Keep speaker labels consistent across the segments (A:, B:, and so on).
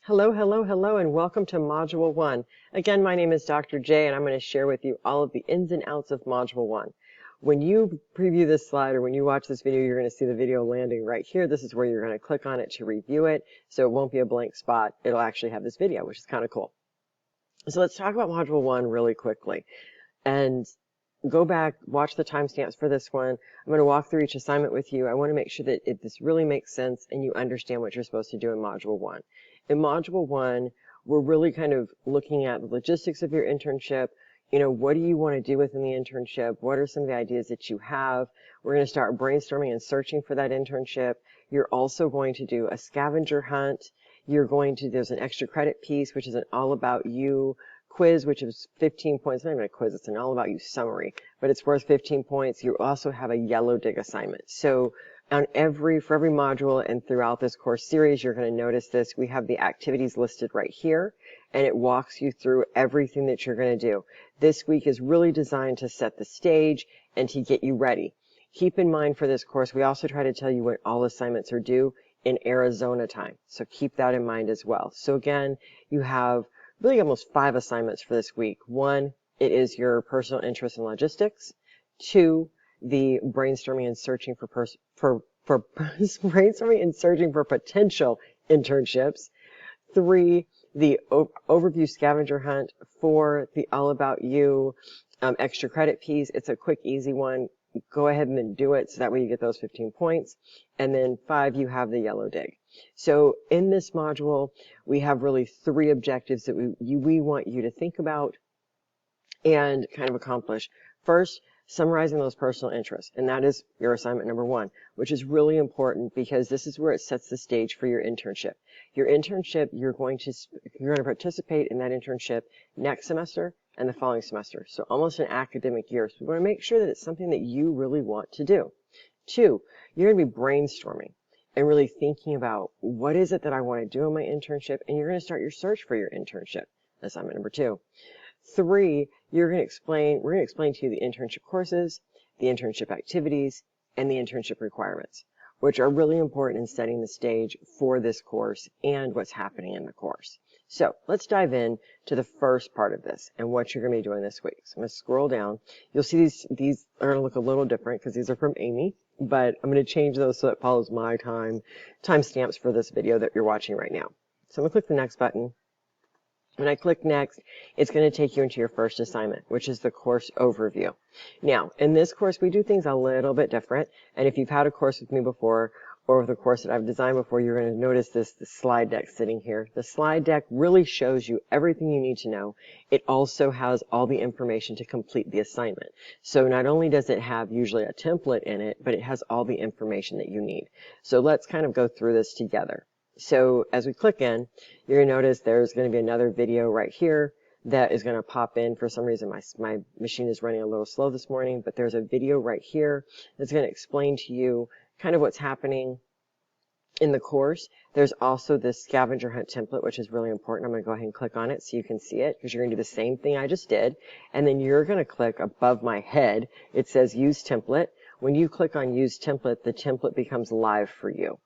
A: Hello, hello, hello, and welcome to Module 1. Again, my name is Dr. J, and I'm going to share with you all of the ins and outs of Module 1. When you preview this slide or when you watch this video, you're going to see the video landing right here. This is where you're going to click on it to review it, so it won't be a blank spot. It'll actually have this video, which is kind of cool. So let's talk about Module 1 really quickly. And go back, watch the timestamps for this one. I'm going to walk through each assignment with you. I want to make sure that this really makes sense and you understand what you're supposed to do in Module 1. In Module 1, we're really kind of looking at the logistics of your internship. You know, what do you want to do within the internship? What are some of the ideas that you have? We're going to start brainstorming and searching for that internship. You're also going to do a scavenger hunt. There's an extra credit piece, which is an all about you quiz, which is 15 points. Not even a quiz, it's an all about you summary, but it's worth 15 points. You also have a yellow dig assignment. So for every module and throughout this course series, you're going to notice this. We have the activities listed right here, and it walks you through everything that you're going to do. This week is really designed to set the stage and to get you ready. Keep in mind for this course, we also try to tell you when all assignments are due in Arizona time. So keep that in mind as well. So again, you have really almost 5 assignments for this week. 1, it is your personal interest in logistics. 2, the brainstorming and searching for brainstorming and searching for potential internships. 3, the overview scavenger hunt. 4, the all about you extra credit piece. It's a quick, easy one. Go ahead and then do it so that way you get those 15 points. And then 5, you have the yellow dig. So in this module, we have really 3 objectives that we want you to think about and kind of accomplish. First, summarizing those personal interests, and that is your assignment number 1, which is really important because this is where it sets the stage for your internship. Your internship, you're going to participate in that internship next semester and the following semester. So almost an academic year. So we want to make sure that it's something that you really want to do. 2, you're going to be brainstorming and really thinking about what is it that I want to do in my internship, and you're going to start your search for your internship. Assignment number 2. 3, we're going to explain to you the internship courses, the internship activities, and the internship requirements, which are really important in setting the stage for this course and what's happening in the course. So let's dive in to the first part of this and what you're going to be doing this week. So I'm going to scroll down. You'll see these are going to look a little different because these are from Amy, but I'm going to change those so it follows my timestamps for this video that you're watching right now. So I'm going to click the next button. When I click next, it's going to take you into your first assignment, which is the course overview. Now, in this course, we do things a little bit different. And if you've had a course with me before, or with a course that I've designed before, you're going to notice this slide deck sitting here. The slide deck really shows you everything you need to know. It also has all the information to complete the assignment. So not only does it have usually a template in it, but it has all the information that you need. So let's kind of go through this together. So as we click in, you're going to notice there's going to be another video right here that is going to pop in. For some reason, my machine is running a little slow this morning, but there's a video right here that's going to explain to you kind of what's happening in the course. There's also this scavenger hunt template, which is really important. I'm going to go ahead and click on it so you can see it because you're going to do the same thing I just did. And then you're going to click above my head. It says use template. When you click on use template, the template becomes live for you.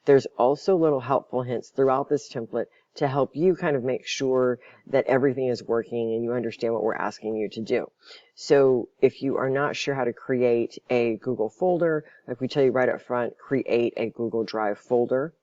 A: There's also little helpful hints throughout this template to help you kind of make sure that everything is working and you understand what we're asking you to do. So if you are not sure how to create a Google folder, like we tell you right up front, create a Google Drive folder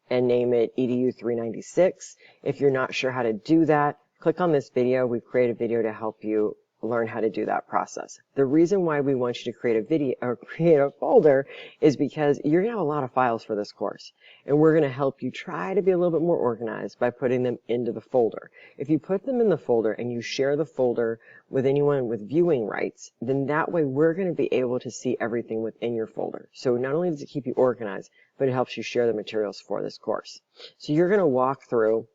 A: and name it EDU396. If you're not sure how to do that, click on this video. We've created a video to help you learn how to do that process. The reason why we want you to create a video or create a folder is because you're going to have a lot of files for this course, and we're going to help you try to be a little bit more organized by putting them into the folder. If you put them in the folder and you share the folder with anyone with viewing rights, then that way we're going to be able to see everything within your folder. So not only does it keep you organized, but it helps you share the materials for this course. So you're going to walk through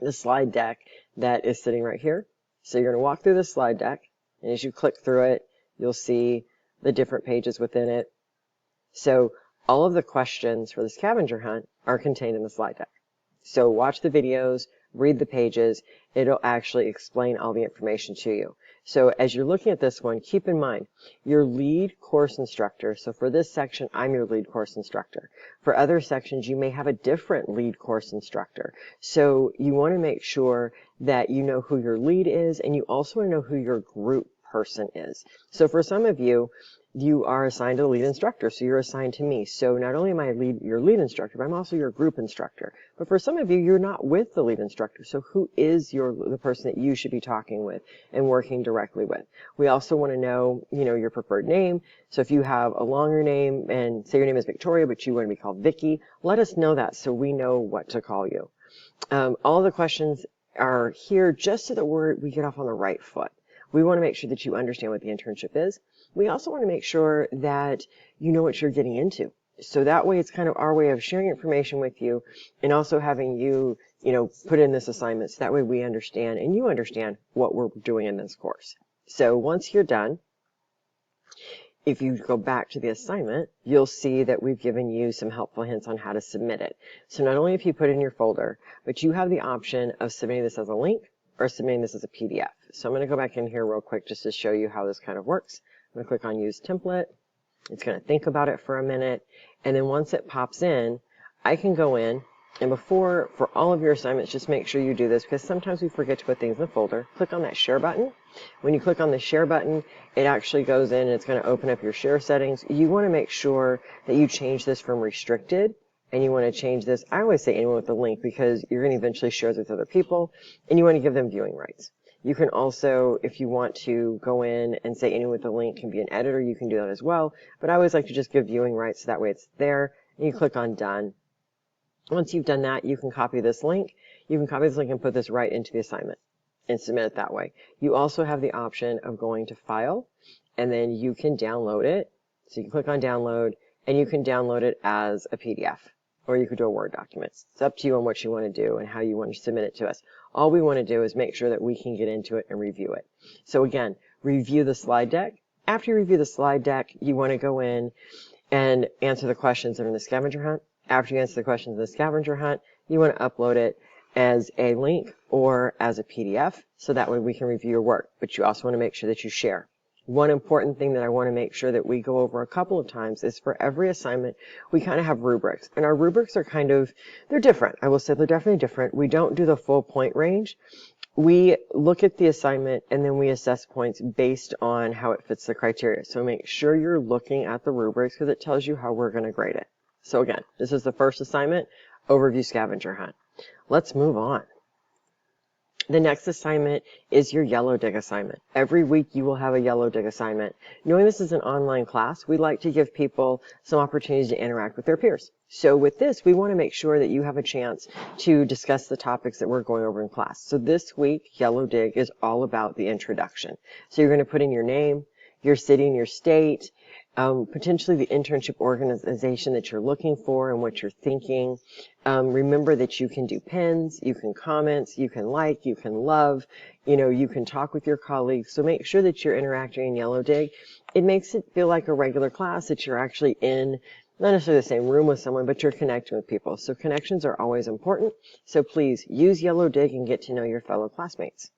A: the slide deck that is sitting right here. So you're going to walk through the slide deck, and as you click through it, you'll see the different pages within it. So all of the questions for the scavenger hunt are contained in the slide deck. So watch the videos, read the pages. It'll actually explain all the information to you. So as you're looking at this one, keep in mind your lead course instructor. So for this section, I'm your lead course instructor. For other sections, you may have a different lead course instructor. So you want to make sure that you know who your lead is, and you also want to know who your group person is. So for some of you, you are assigned a lead instructor, so you're assigned to me. So not only am I your lead instructor, but I'm also your group instructor. But for some of you, you're not with the lead instructor. So who is the person that you should be talking with and working directly with? We also want to know, your preferred name. So if you have a longer name and say your name is Victoria, but you want to be called Vicky, let us know that so we know what to call you. All the questions are here just so that we get off on the right foot. We want to make sure that you understand what the internship is. We also want to make sure that you know what you're getting into. So that way it's kind of our way of sharing information with you and also having you, put in this assignment. So that way we understand and you understand what we're doing in this course. So once you're done, if you go back to the assignment, you'll see that we've given you some helpful hints on how to submit it. So not only if you put it in your folder, but you have the option of submitting this as a link or submitting this as a PDF. So I'm going to go back in here real quick just to show you how this kind of works. I'm going to click on Use Template. It's going to think about it for a minute. And then once it pops in, I can go in. And for all of your assignments, just make sure you do this because sometimes we forget to put things in the folder. Click on that Share button. When you click on the Share button, it actually goes in and it's going to open up your share settings. You want to make sure that you change this from restricted. And you want to change this, I always say anyone with a link because you're going to eventually share this with other people. And you want to give them viewing rights. You can also, if you want to go in and say anyone with a link can be an editor, you can do that as well. But I always like to just give viewing rights so that way it's there. And you click on Done. Once you've done that, you can copy this link. You can copy this link and put this right into the assignment and submit it that way. You also have the option of going to File, and then you can download it. So you can click on Download, and you can download it as a PDF, or you could do a Word document. It's up to you on what you want to do and how you want to submit it to us. All we want to do is make sure that we can get into it and review it. So again, review the slide deck. After you review the slide deck, you want to go in and answer the questions that are in the scavenger hunt. After you answer the questions in the scavenger hunt, you want to upload it as a link or as a PDF, so that way we can review your work. But you also want to make sure that you share. One important thing that I want to make sure that we go over a couple of times is for every assignment, we kind of have rubrics. And our rubrics are they're different. I will say they're definitely different. We don't do the full point range. We look at the assignment and then we assess points based on how it fits the criteria. So make sure you're looking at the rubrics because it tells you how we're going to grade it. So again, this is the first assignment, Overview Scavenger Hunt. Let's move on. The next assignment is your Yellow Dig assignment. Every week you will have a Yellow Dig assignment. Knowing this is an online class, we like to give people some opportunities to interact with their peers. So with this, we want to make sure that you have a chance to discuss the topics that we're going over in class. So this week, Yellow Dig is all about the introduction. So you're going to put in your name, your city and your state, potentially the internship organization that you're looking for and what you're thinking. Remember that you can do pins, you can comments, you can like, you can love, you can talk with your colleagues. So make sure that you're interacting in Yellow Dig. It makes it feel like a regular class that you're actually in, not necessarily the same room with someone, but you're connecting with people. So connections are always important. So please use Yellow Dig and get to know your fellow classmates.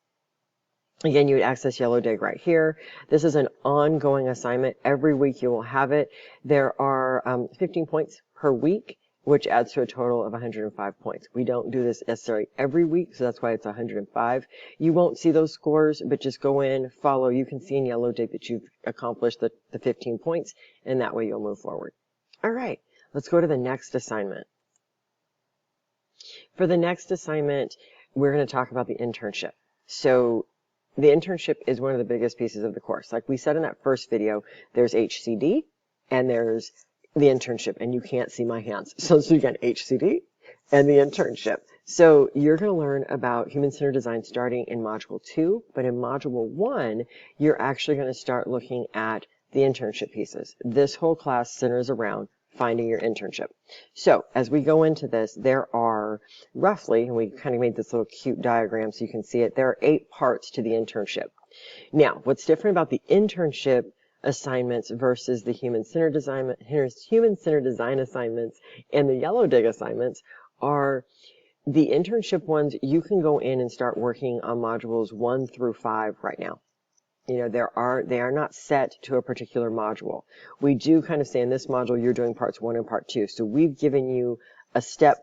A: Again, you would access Yellow Dig right here. This is an ongoing assignment. Every week you will have it. There are 15 points per week, which adds to a total of 105 points. We don't do this necessarily every week, so that's why it's 105. You won't see those scores, but just go in, follow. You can see in Yellow Dig that you've accomplished the 15 points, and that way you'll move forward. All right, let's go to the next assignment. For the next assignment, we're going to talk about the internship. So the internship is one of the biggest pieces of the course. Like we said in that first video, there's HCD and there's the internship, and you can't see my hands. So again, HCD and the internship. So you're going to learn about human-centered design starting in Module 2, but in Module 1, you're actually going to start looking at the internship pieces. This whole class centers around finding your internship. So as we go into this, there are roughly, and we kind of made this little cute diagram so you can see it, there are 8 parts to the internship. Now, what's different about the internship assignments versus the human-centered design assignments and the Yellow Dig assignments are The internship ones, you can go in and start working on modules 1 through 5 right now. You know, they are not set to a particular module. We do kind of say in this module, you're doing parts 1 and part 2. So we've given you a step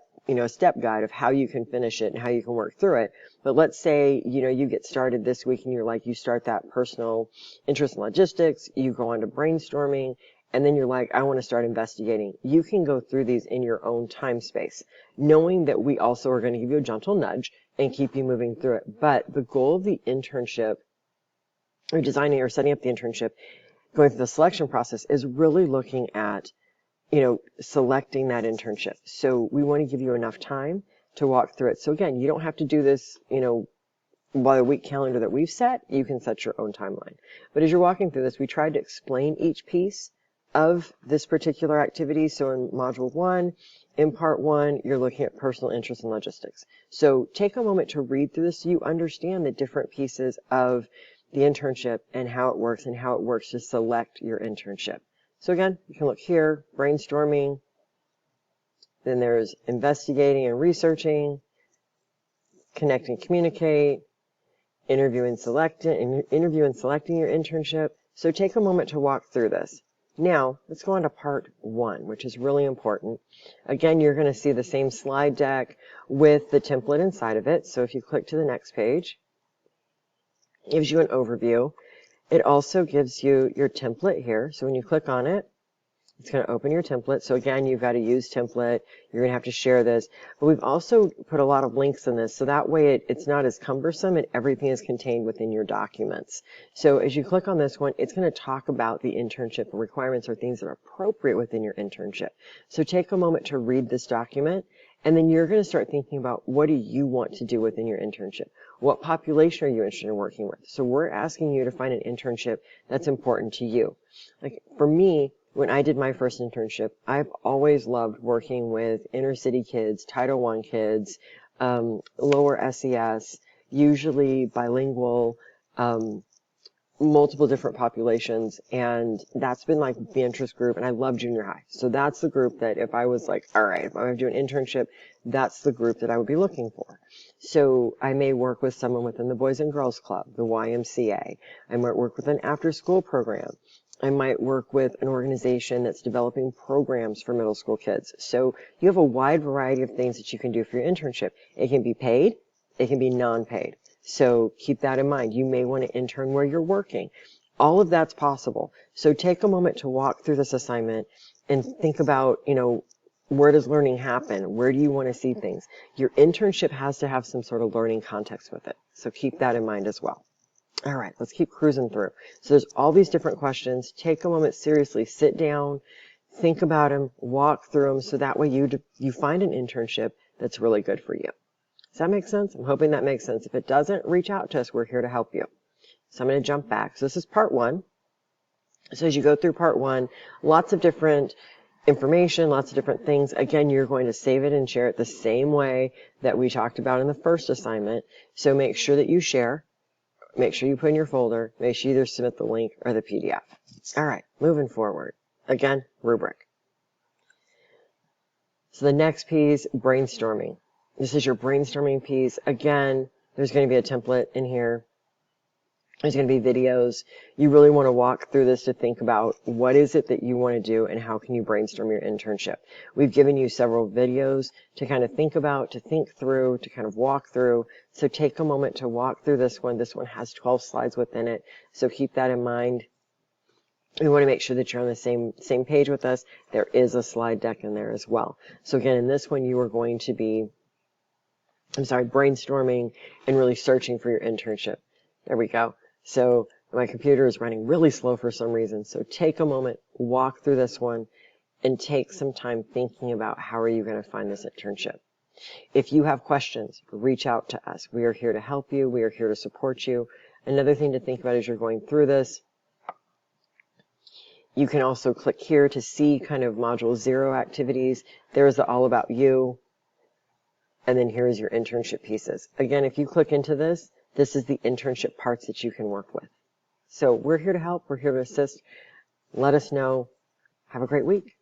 A: guide of how you can finish it and how you can work through it. But let's say, you get started this week and you start that personal interest in logistics, you go on to brainstorming, and then you're like, I want to start investigating. You can go through these in your own time space, knowing that we also are going to give you a gentle nudge and keep you moving through it. But the goal of the internship, or designing or setting up the internship, going through the selection process, is really looking at, selecting that internship. So we want to give you enough time to walk through it. So again, you don't have to do this, by the week calendar that we've set. You can set your own timeline. But as you're walking through this, we tried to explain each piece of this particular activity. So in module 1, in part 1, you're looking at personal interest in logistics. So take a moment to read through this so you understand the different pieces of the internship and how it works to select your internship. So again, you can look here, brainstorming, then there's investigating and researching, connect and communicate, interview and selecting your internship. So take a moment to walk through this. Now, let's go on to part 1, which is really important. Again, you're going to see the same slide deck with the template inside of it. So if you click to the next page, it gives you an overview. It also gives you your template here. So when you click on it, it's going to open your template. So again, you've got to use template. You're going to have to share this. But we've also put a lot of links in this, so that way it's not as cumbersome and everything is contained within your documents. So as you click on this one, it's going to talk about the internship requirements or things that are appropriate within your internship. So take a moment to read this document, and then you're going to start thinking about, what do you want to do within your internship? What population are you interested in working with? So we're asking you to find an internship that's important to you. Like for me, when I did my first internship, I've always loved working with inner city kids, Title I kids, lower SES, usually bilingual, multiple different populations, and that's been like the interest group, and I love junior high. So that's the group that if I was like, all right, if I'm going to do an internship, that's the group that I would be looking for. So I may work with someone within the Boys and Girls Club, the YMCA. I might work with an after-school program. I might work with an organization that's developing programs for middle school kids. So you have a wide variety of things that you can do for your internship. It can be paid. It can be non-paid. So keep that in mind. You may want to intern where you're working. All of that's possible. So take a moment to walk through this assignment and think about, where does learning happen? Where do you want to see things? Your internship has to have some sort of learning context with it. So keep that in mind as well. All right, let's keep cruising through. So there's all these different questions. Take a moment, seriously, sit down, think about them, walk through them, so that way you find an internship that's really good for you. Does that make sense? I'm hoping that makes sense. If it doesn't, reach out to us. We're here to help you. So I'm going to jump back. So this is part 1. So as you go through part 1, lots of different information, lots of different things. Again, you're going to save it and share it the same way that we talked about in the first assignment. So make sure that you share. Make sure you put in your folder. Make sure you either submit the link or the PDF. All right, moving forward. Again, rubric. So the next piece, brainstorming. This is your brainstorming piece. Again, there's going to be a template in here. There's going to be videos. You really want to walk through this to think about what is it that you want to do and how can you brainstorm your internship. We've given you several videos to kind of think about, to think through, to kind of walk through. So take a moment to walk through this one. This one has 12 slides within it. So keep that in mind. We want to make sure that you're on the same page with us. There is a slide deck in there as well. So again, in this one, you are going to be, brainstorming and really searching for your internship. There we go. So my computer is running really slow for some reason. So take a moment, walk through this one, and take some time thinking about how are you going to find this internship. If you have questions, reach out to us. We are here to help you. We are here to support you. Another thing to think about as you're going through this, you can also click here to see kind of module 0 activities. There is the all about you. And then here is your internship pieces. Again, if you click into this, this is the internship parts that you can work with. So we're here to help. We're here to assist. Let us know. Have a great week.